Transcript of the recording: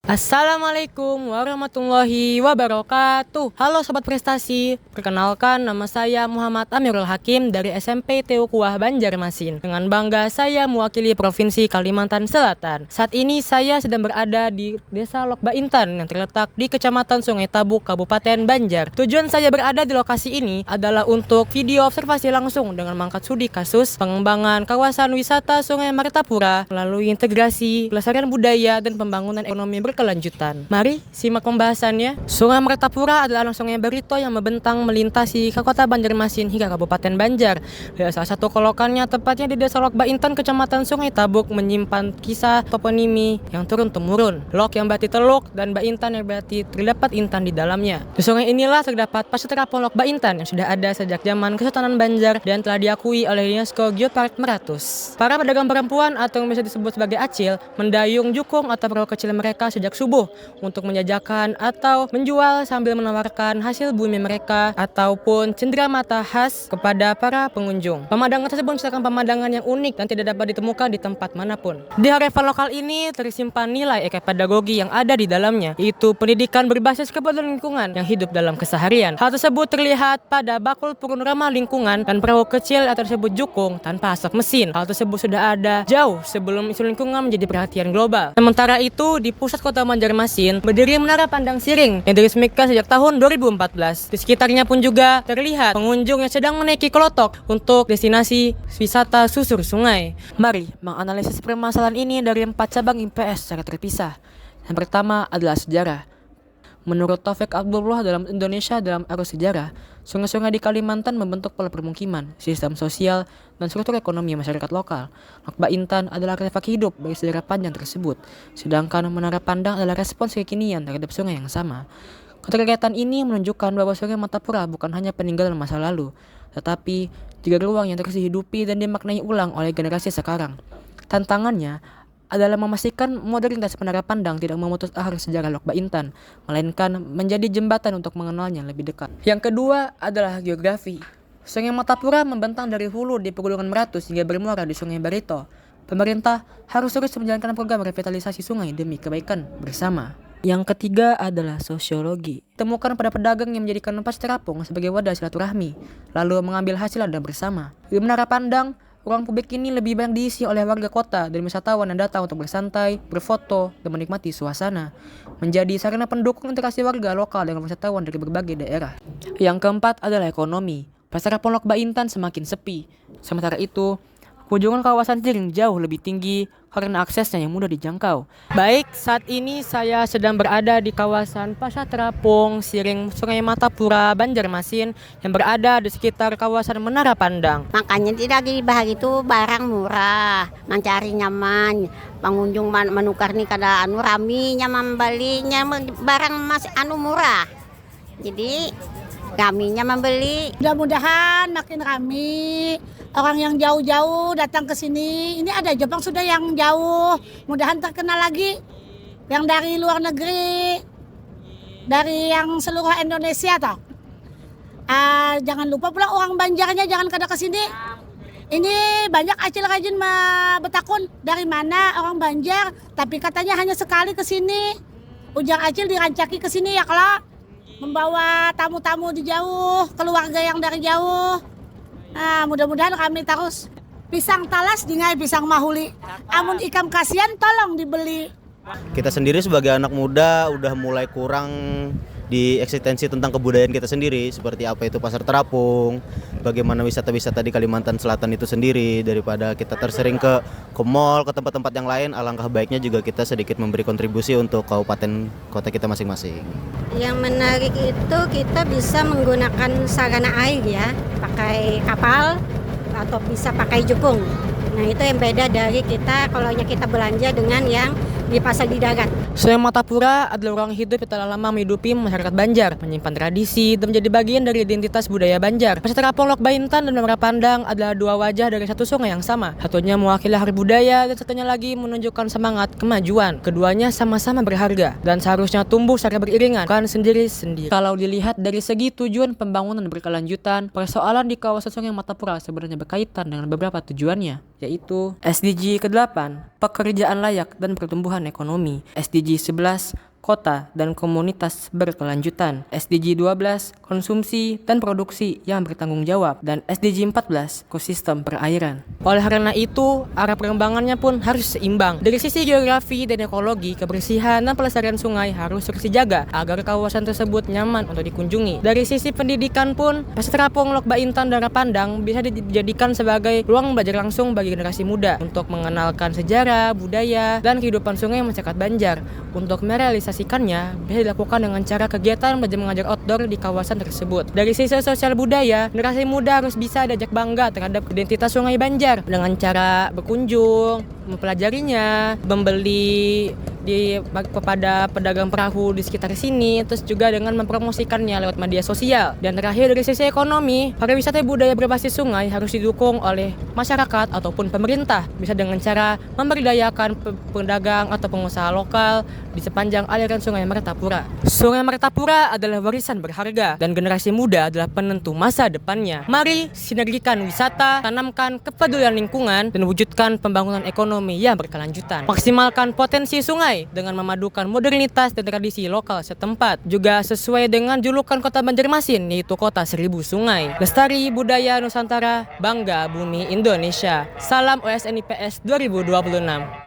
Assalamualaikum warahmatullahi wabarakatuh. Halo Sobat Prestasi, perkenalkan nama saya Muhammad Amirul Hakim dari SMP TU Kuah Banjarmasin. Dengan bangga saya mewakili Provinsi Kalimantan Selatan. Saat ini saya sedang berada di Desa Lok Baintan yang terletak di Kecamatan Sungai Tabuk, Kabupaten Banjar. Tujuan saya berada di lokasi ini adalah untuk video observasi langsung dengan mengangkat studi kasus pengembangan kawasan wisata Sungai Martapura melalui integrasi pelestarian budaya dan pembangunan ekonomi berkelanjutan. Mari simak pembahasannya. Sungai Martapura adalah anak sungai Barito yang membentang melintasi ke kota Banjarmasin hingga Kabupaten Banjar. Salah satu kolokannya tepatnya di Desa Lok Baintan, Kecamatan Sungai Tabuk, menyimpan kisah toponimi yang turun-temurun. Lok yang berarti teluk dan Baintan yang berarti terdapat intan di dalamnya. Di sungai inilah terdapat Pasar Terapung Lok Baintan yang sudah ada sejak zaman Kesultanan Banjar dan telah diakui oleh UNESCO Geopark Meratus. Para pedagang perempuan atau yang bisa disebut sebagai acil mendayung jukung atau perahu kecil mereka sejak subuh untuk menjajakan atau menjual sambil menawarkan hasil bumi mereka ataupun cenderamata khas kepada para pengunjung. Pemandangan tersebut menciptakan pemandangan yang unik dan tidak dapat ditemukan di tempat manapun. Di Harefal lokal ini tersimpan nilai pedagogi yang ada di dalamnya, yaitu pendidikan berbasis kepedulian lingkungan yang hidup dalam keseharian. Hal tersebut terlihat pada bakul purun ramah lingkungan dan perahu kecil atau disebut jukung tanpa asap mesin. Hal tersebut sudah ada jauh sebelum isu lingkungan menjadi perhatian global. Sementara itu, di pusat kota Banjarmasin berdiri Menara Pandang Siring yang diresmikan sejak tahun 2014. Di sekitarnya pun juga terlihat pengunjung yang sedang menaiki kelotok untuk destinasi wisata susur sungai. Mari menganalisis permasalahan ini dari 4 cabang IPS secara terpisah. Yang pertama adalah sejarah. Menurut Taufik Abdullah dalam Indonesia dalam Arus Sejarah, sungai-sungai di Kalimantan membentuk pola permukiman, sistem sosial, dan struktur ekonomi masyarakat lokal. Lok Baintan adalah artefak hidup bagi sejarah panjang tersebut, sedangkan Menara Pandang adalah respons kekinian terhadap sungai yang sama. Keterkaitan ini menunjukkan bahwa Sungai Martapura bukan hanya peninggalan masa lalu, tetapi juga ruang yang terus dihidupi dan dimaknai ulang oleh generasi sekarang. Tantangannya adalah memastikan modernitas Menara Pandang tidak memutus arus sejarah Lok Baintan, melainkan menjadi jembatan untuk mengenalnya lebih dekat. Yang kedua adalah geografi. Sungai Martapura membentang dari hulu di Pegunungan Meratus hingga bermuara di Sungai Barito. Pemerintah harus terus menjalankan program revitalisasi sungai demi kebaikan bersama. Yang ketiga adalah sosiologi. Temukan pada pedagang yang menjadikan Pasar Terapung sebagai wadah silaturahmi, lalu mengambil hasil ladang bersama. Di Menara Pandang, ruang publik ini lebih banyak diisi oleh warga kota dan wisatawan yang datang untuk bersantai, berfoto, dan menikmati suasana. Menjadi sarana pendukung interaksi warga lokal dengan wisatawan dari berbagai daerah. Yang keempat adalah ekonomi. Pasar Terapung Lok Baintan semakin sepi. Sementara itu, kunjungan kawasan Siring jauh lebih tinggi karena aksesnya yang mudah dijangkau. Baik, saat ini saya sedang berada di kawasan Pasar Terapung Siring Sungai Martapura Banjarmasin yang berada di sekitar kawasan Menara Pandang. Makanya tidak di bahagi itu barang murah, mencari nyaman, pengunjung menukar nih kada rami nyaman belinya barang masih murah. Jadi kaminya membeli. Mudah-mudahan makin rame. Orang yang jauh-jauh datang ke sini. Ini ada Jepang sudah yang jauh. Mudahan terkenal lagi. Yang dari luar negeri. Dari yang seluruh Indonesia toh. Jangan lupa pula orang Banjarnya jangan kada ke sini. Ini banyak acil rajin betakun dari mana orang Banjar. Tapi katanya hanya sekali ke sini. Ujang acil dirancaki ke sini ya kalau membawa tamu-tamu di jauh, keluarga yang dari jauh. Mudah-mudahan kami terus pisang talas dingai pisang mahuli. Amun ikam kasihan tolong dibeli. Kita sendiri sebagai anak muda udah mulai kurang di eksistensi tentang kebudayaan kita sendiri, seperti apa itu Pasar Terapung, bagaimana wisata-wisata di Kalimantan Selatan itu sendiri. Daripada kita tersering ke mall, ke tempat-tempat yang lain, alangkah baiknya juga kita sedikit memberi kontribusi untuk kabupaten kota kita masing-masing. Yang menarik itu kita bisa menggunakan sarana air ya, pakai kapal atau bisa pakai jukung. Nah itu yang beda dari kita kalau kita belanja dengan yang di pasar di darat. Sungai Martapura adalah ruang hidup yang telah lama menghidupi masyarakat Banjar, menyimpan tradisi dan menjadi bagian dari identitas budaya Banjar. Pasar Terapung Lok Baintan dan Menara Pandang adalah dua wajah dari satu sungai yang sama. Satunya mewakili hari budaya dan satunya lagi menunjukkan semangat kemajuan. Keduanya sama-sama berharga dan seharusnya tumbuh secara beriringan, bukan sendiri-sendiri. Kalau dilihat dari segi tujuan pembangunan berkelanjutan, persoalan di kawasan Sungai Martapura sebenarnya berkaitan dengan beberapa tujuannya, yaitu SDG ke-8, pekerjaan layak dan pertumbuhan pertumbuhan ekonomi. SDG 11, kota dan komunitas berkelanjutan. SDG 12, konsumsi dan produksi yang bertanggung jawab. Dan SDG 14, ekosistem perairan. Oleh karena itu, arah pengembangannya pun harus seimbang. Dari sisi geografi dan ekologi, kebersihan dan pelestarian sungai harus terus dijaga agar kawasan tersebut nyaman untuk dikunjungi. Dari sisi pendidikan pun, Pasar Terapung Lok Baintan dan Rapandang bisa dijadikan sebagai ruang belajar langsung bagi generasi muda untuk mengenalkan sejarah, budaya, dan kehidupan sungai masyarakat Banjar. Untuk merealisasikannya bisa dilakukan dengan cara kegiatan belajar mengajar outdoor di kawasan tersebut. Dari sisi sosial budaya, generasi muda harus bisa diajak bangga terhadap identitas Sungai Banjar dengan cara berkunjung, mempelajarinya, membeli kepada pedagang perahu di sekitar sini, terus juga dengan mempromosikannya lewat media sosial. Dan terakhir dari sisi ekonomi, pariwisata budaya berbasis sungai harus didukung oleh masyarakat ataupun pemerintah, bisa dengan cara memberdayakan pedagang atau pengusaha lokal di sepanjang aliran Sungai Martapura. Sungai Martapura adalah warisan berharga dan generasi muda adalah penentu masa depannya. Mari sinergikan wisata, tanamkan kepedulian lingkungan, dan wujudkan pembangunan ekonomi yang berkelanjutan. Maksimalkan potensi sungai dengan memadukan modernitas dan tradisi lokal setempat. Juga sesuai dengan julukan Kota Banjarmasin, yaitu Kota Seribu Sungai. Lestari budaya Nusantara, bangga bumi Indonesia. Salam OSN IPS 2026.